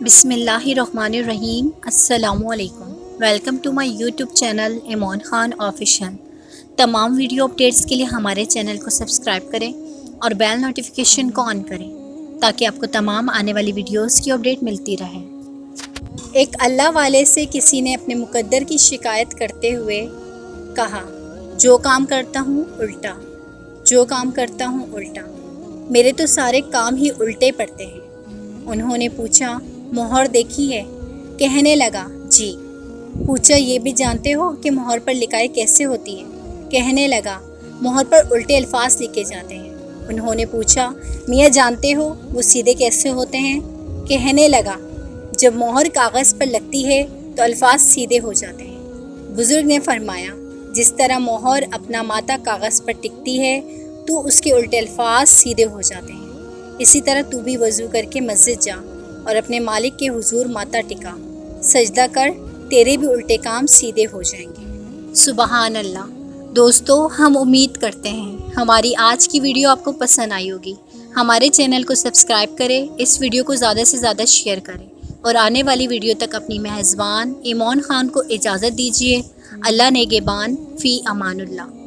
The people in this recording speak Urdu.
بسم اللہ الرحمن الرحیم۔ السلام علیکم۔ Welcome to my YouTube channel Iman Khan official. تمام ویڈیو اپڈیٹس کے لیے ہمارے چینل کو سبسکرائب کریں اور بیل نوٹیفیکیشن کو آن کریں تاکہ آپ کو تمام آنے والی ویڈیوز کی اپڈیٹ ملتی رہے۔ ایک اللہ والے سے کسی نے اپنے مقدر کی شکایت کرتے ہوئے کہا، جو کام کرتا ہوں الٹا، جو کام کرتا ہوں الٹا، میرے تو سارے کام ہی الٹے پڑتے ہیں۔ انہوں نے پوچھا، مہر دیکھی ہے؟ کہنے لگا، جی۔ پوچھا، یہ بھی جانتے ہو کہ مہر پر لکھائی کیسے ہوتی ہے؟ کہنے لگا، مہر پر الٹے الفاظ لکھے جاتے ہیں۔ انہوں نے پوچھا، میاں جانتے ہو وہ سیدھے کیسے ہوتے ہیں؟ کہنے لگا، جب مہر کاغذ پر لگتی ہے تو الفاظ سیدھے ہو جاتے ہیں۔ بزرگ نے فرمایا، جس طرح مہر اپنا ماتہ کاغذ پر ٹکتی ہے تو اس کے الٹے الفاظ سیدھے ہو جاتے ہیں، اسی طرح تو بھی وضو کر کے مسجد جا اور اپنے مالک کے حضور ماتھا ٹکا، سجدہ کر، تیرے بھی الٹے کام سیدھے ہو جائیں گے۔ سبحان اللہ۔ دوستو، ہم امید کرتے ہیں ہماری آج کی ویڈیو آپ کو پسند آئی ہوگی۔ ہمارے چینل کو سبسکرائب کریں، اس ویڈیو کو زیادہ سے زیادہ شیئر کریں اور آنے والی ویڈیو تک اپنی میزبان ایمان خان کو اجازت دیجیے۔ اللہ نگہبان، فی امان اللہ۔